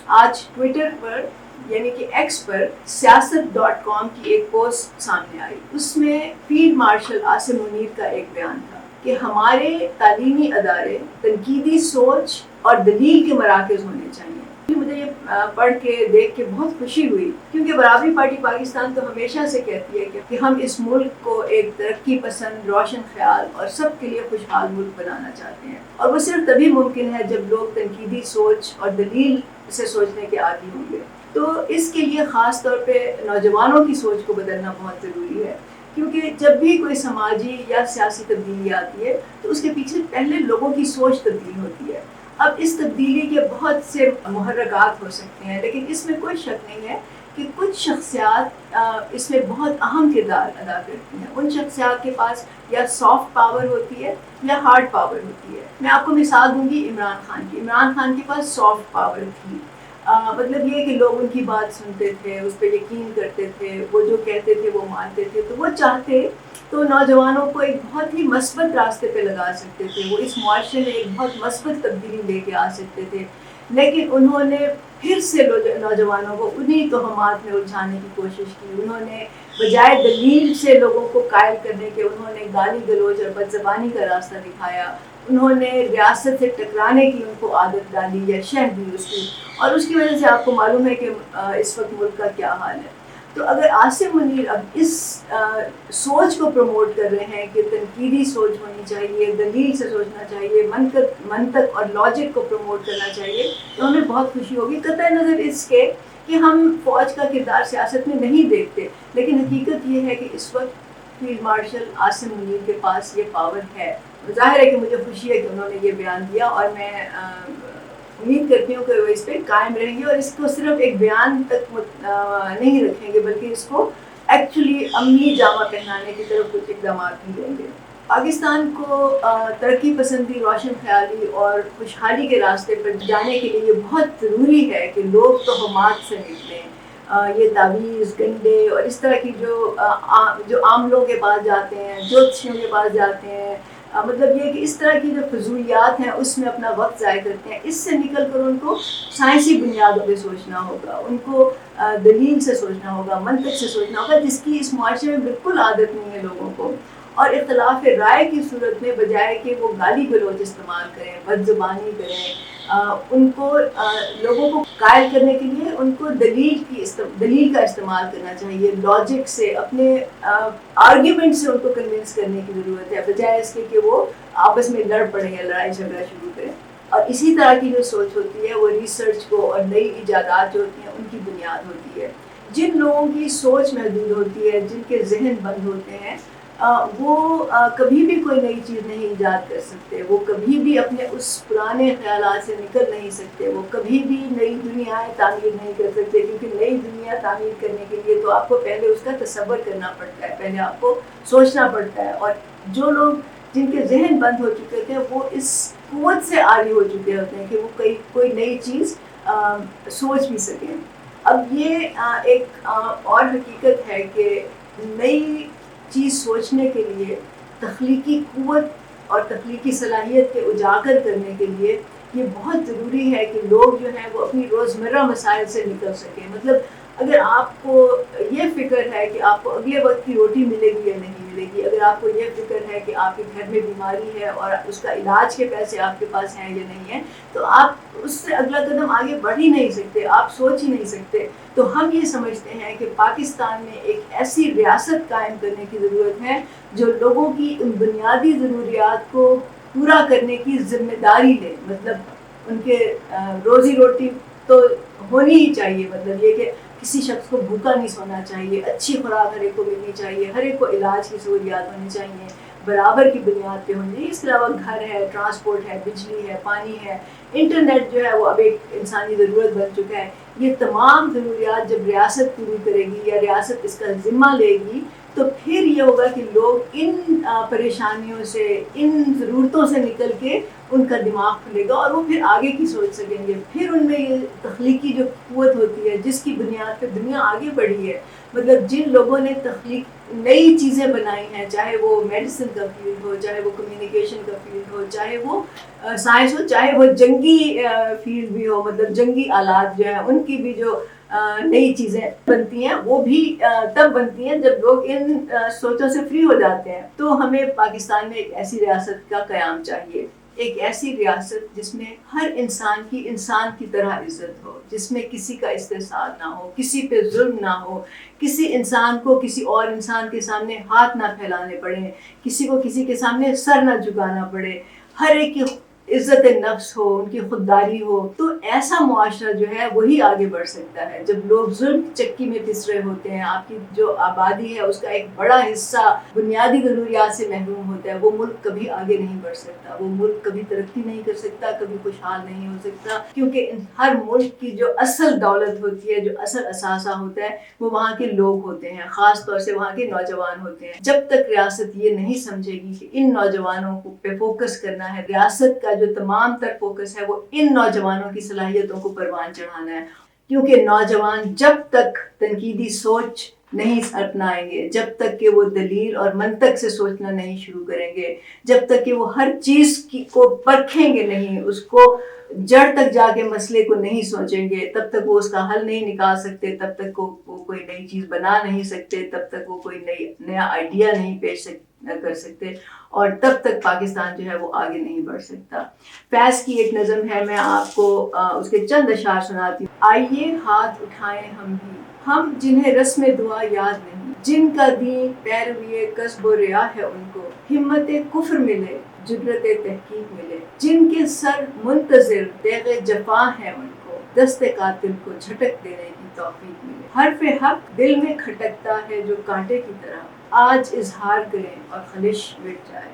آج ٹویٹر پر یعنی کہ ایکس پر سیاست.com کی ایک پوسٹ سامنے آئی. اس میں فیلڈ مارشل عاصم منیر کا ایک بیان تھا کہ ہمارے تعلیمی ادارے تنقیدی سوچ اور دلیل کے مراکز ہونے چاہیے. مجھے یہ پڑھ کے دیکھ کے بہت خوشی ہوئی کیونکہ برابری پارٹی پاکستان تو ہمیشہ سے کہتی ہے کہ ہم اس ملک کو ایک ترقی پسند، روشن خیال اور سب کے لیے خوشحال ملک بنانا چاہتے ہیں، اور وہ صرف تبھی ممکن ہے جب لوگ تنقیدی سوچ اور دلیل سے سوچنے کے عادی ہوں گے. تو اس کے لیے خاص طور پہ نوجوانوں کی سوچ کو بدلنا بہت ضروری ہے، کیونکہ جب بھی کوئی سماجی یا سیاسی تبدیلی آتی ہے تو اس کے پیچھے پہلے لوگوں کی سوچ تبدیل ہوتی ہے. اب اس تبدیلی کے بہت سے محرکات ہو سکتے ہیں، لیکن اس میں کوئی شک نہیں ہے کہ کچھ شخصیات اس میں بہت اہم کردار ادا کرتی ہیں. ان شخصیات کے پاس یا سافٹ پاور ہوتی ہے یا ہارڈ پاور ہوتی ہے. میں آپ کو مثال دوں گی عمران خان کی. عمران خان کے پاس سافٹ پاور تھی، مطلب یہ کہ لوگ ان کی بات سنتے تھے، اس پہ یقین کرتے تھے، وہ جو کہتے تھے وہ مانتے تھے. تو وہ چاہتے تو نوجوانوں کو ایک بہت ہی مثبت راستے پہ لگا سکتے تھے، وہ اس معاشرے میں ایک بہت مثبت تبدیلی لے کے آ سکتے تھے. لیکن انہوں نے پھر سے نوجوانوں کو انہی توہمات میں الجھانے کی کوشش کی. انہوں نے بجائے دلیل سے لوگوں کو قائل کرنے کے انہوں نے گالی گلوچ اور بدزبانی کا راستہ دکھایا. انہوں نے ریاست سے ٹکرانے کی ان کو عادت ڈالی یا شہ دی اس کی، اور اس کی وجہ سے آپ کو معلوم ہے کہ اس وقت ملک کا کیا حال ہے. تو اگر عاصم منیر اب اس سوچ کو پروموٹ کر رہے ہیں کہ تنقیدی سوچ ہونی چاہیے، دلیل سے سوچنا چاہیے، منطق اور لاجک کو پروموٹ کرنا چاہیے، تو ہمیں بہت خوشی ہوگی. قطع نظر اس کے کہ ہم فوج کا کردار سیاست میں نہیں دیکھتے، لیکن حقیقت یہ ہے کہ اس وقت فیلڈ مارشل عاصم منیر کے پاس یہ پاور ہے. ظاہر ہے کہ مجھے خوشی ہے کہ انہوں نے یہ بیان دیا، اور میں امید کرتی ہوں کہ وہ اس پہ قائم رہیں گے اور اس کو صرف ایک بیان تک نہیں رکھیں گے، بلکہ اس کو ایکچولی عملی جامہ پہنانے کی طرف کچھ اقدامات بھی لیں گے. پاکستان کو ترقی پسندی، روشن خیالی اور خوشحالی کے راستے پر جانے کے لیے یہ بہت ضروری ہے کہ لوگ توہمات سے نکلیں. یہ تعویذ، گنڈے اور اس طرح کی جو عام لوگوں کے پاس جاتے ہیں، جوتشیوں کے پاس جاتے ہیں، مطلب یہ کہ اس طرح کی جو فضولیات ہیں اس میں اپنا وقت ضائع کرتے ہیں، اس سے نکل کر ان کو سائنسی بنیادوں پہ سوچنا ہوگا، ان کو دلیل سے سوچنا ہوگا، منطق سے سوچنا ہوگا، جس کی اس معاشرے میں بالکل عادت نہیں ہے لوگوں کو. اور اختلاف رائے کی صورت میں بجائے کہ وہ گالی گلوچ استعمال کریں، بد زبانی کریں، ان کو لوگوں کو قائل کرنے کے لیے ان کو دلیل کا استعمال کرنا چاہیے. لاجک سے، اپنے آرگیومنٹ سے ان کو کنونس کرنے کی ضرورت ہے، بجائے اس کے کہ وہ آپس میں لڑ پڑیں یا لڑائی جھگڑا شروع کریں. اور اسی طرح کی جو سوچ ہوتی ہے وہ ریسرچ کو اور نئی ایجادات جو ہوتی ہیں ان کی بنیاد ہوتی ہے. جن لوگوں کی سوچ محدود ہوتی ہے، جن کے ذہن بند ہوتے ہیں، وہ کبھی بھی کوئی نئی چیز نہیں ایجاد کر سکتے، وہ کبھی بھی اپنے اس پرانے خیالات سے نکل نہیں سکتے، وہ کبھی بھی نئی دنیا تعمیر نہیں کر سکتے، کیونکہ نئی دنیا تعمیر کرنے کے لیے تو آپ کو پہلے اس کا تصور کرنا پڑتا ہے، پہلے آپ کو سوچنا پڑتا ہے. اور جو لوگ جن کے ذہن بند ہو چکے تھے وہ اس قوت سے عاری ہو چکے ہوتے ہیں کہ وہ کوئی نئی چیز سوچ بھی سکیں. اب یہ ایک اور حقیقت ہے کہ نئی چیز سوچنے کے لیے، تخلیقی قوت اور تخلیقی صلاحیت کے اجاگر کرنے کے لیے یہ بہت ضروری ہے کہ لوگ جو ہیں وہ اپنی روزمرہ مسائل سے نکل سکیں. مطلب اگر آپ کو یہ فکر ہے کہ آپ کو اگلے وقت کی روٹی ملے گی یا نہیں ملے گی، اگر آپ کو یہ فکر ہے کہ آپ کے گھر میں بیماری ہے اور اس کا علاج کے پیسے آپ کے پاس ہیں یا نہیں ہیں، تو آپ اس سے اگلا قدم آگے بڑھ ہی نہیں سکتے، آپ سوچ ہی نہیں سکتے. تو ہم یہ سمجھتے ہیں کہ پاکستان میں ایک ایسی ریاست قائم کرنے کی ضرورت ہے جو لوگوں کی ان بنیادی ضروریات کو پورا کرنے کی ذمہ داری لے. مطلب ان کے روزی روٹی تو ہونی ہی چاہیے، مطلب یہ کہ کسی شخص کو بھوکا نہیں سونا چاہیے، اچھی خوراک ہر ایک کو ملنی چاہیے، ہر ایک کو علاج کی سہولیات ہونی چاہیے، برابر کی بنیاد پہ ہونی چاہیے. اس کے علاوہ گھر ہے، ٹرانسپورٹ ہے، بجلی ہے، پانی ہے، انٹرنیٹ جو ہے وہ اب ایک انسانی ضرورت بن چکا ہے. یہ تمام ضروریات جب ریاست پوری کرے گی یا ریاست اس کا ذمہ لے گی تو پھر یہ ہوگا کہ لوگ ان پریشانیوں سے، ان ضرورتوں سے نکل کے ان کا دماغ کھلے گا اور وہ پھر آگے کی سوچ سکیں گے. پھر ان میں یہ تخلیقی جو قوت ہوتی ہے جس کی بنیاد پہ دنیا آگے بڑھی ہے، مطلب جن لوگوں نے تخلیق نئی چیزیں بنائی ہیں، چاہے وہ میڈیسن کا فیلڈ ہو، چاہے وہ کمیونیکیشن کا فیلڈ ہو، چاہے وہ سائنس ہو، چاہے وہ جنگی فیلڈ بھی ہو، مطلب جنگی آلات جو ہیں ان کی بھی جو نئی چیزیں بنتی ہیں وہ بھی تب بنتی ہیں جب لوگ ان سوچوں سے فری ہو جاتے ہیں. تو ہمیں پاکستان میں ایک ایسی ریاست کا قیام چاہیے، ایک ایسی ریاست جس میں ہر انسان کی طرح عزت ہو، جس میں کسی کا استحصال نہ ہو، کسی پہ ظلم نہ ہو، کسی انسان کو کسی اور انسان کے سامنے ہاتھ نہ پھیلانے پڑے، کسی کو کسی کے سامنے سر نہ جھکانا پڑے، ہر ایک کی عزت نفس ہو، ان کی خودداری ہو. تو ایسا معاشرہ جو ہے وہی آگے بڑھ سکتا ہے جب لوگ ظلم کی چکی میں پس رہے ہوتے ہیں. آپ کی جو آبادی ہے اس کا ایک بڑا حصہ بنیادی ضروریات سے محروم ہوتا ہے، وہ ملک کبھی آگے نہیں بڑھ سکتا، وہ ملک کبھی ترقی نہیں کر سکتا، کبھی خوشحال نہیں ہو سکتا. کیونکہ ہر ملک کی جو اصل دولت ہوتی ہے، جو اصل اثاثہ ہوتا ہے، وہ وہاں کے لوگ ہوتے ہیں، خاص طور سے وہاں کے نوجوان ہوتے ہیں. جب تک ریاست یہ نہیں سمجھے گی کہ ان نوجوانوں کو پہ فوکس کرنا ہے، ریاست کا جو تمام تر فوکس ہے وہ ان نوجوانوں کی صلاحیتوں کو پروان چڑھانا ہے. کیونکہ نوجوان جب تک تنقیدی سوچ نہیں اپنائیں گے، جب تک کہ وہ دلیل اور منطق سے سوچنا نہیں شروع کریں گے، جب تک کہ وہ ہر چیز کو پرکھیں گے نہیں، اس کو جڑ تک جا کے مسئلے کو نہیں سوچیں گے، تب تک وہ اس کا حل نہیں نکال سکتے، تب تک وہ کوئی نئی چیز بنا نہیں سکتے، تب تک وہ کوئی نیا آئیڈیا نہیں پیش کر سکتے، اور تب تک پاکستان جو ہے وہ آگے نہیں بڑھ سکتا. فیض کی ایک نظم ہے، میں آپ کو اس کے چند اشعار سناتی ہوں. آئیے ہاتھ اٹھائیں ہم جنہیں رسم دعا یاد نہیں، جن کا دین پیروی کسب و ریا ہے، ان کو ہمت کفر ملے، جرت تحقیق ملے، جن کے سر منتظر تیغ جفا ہے، ان کو دست قاتل کو جھٹک دینے کی توفیق ملے. حرف حق دل میں کھٹکتا ہے جو کانٹے کی طرح، آج اظہار کریں اور خلش مٹ جائے.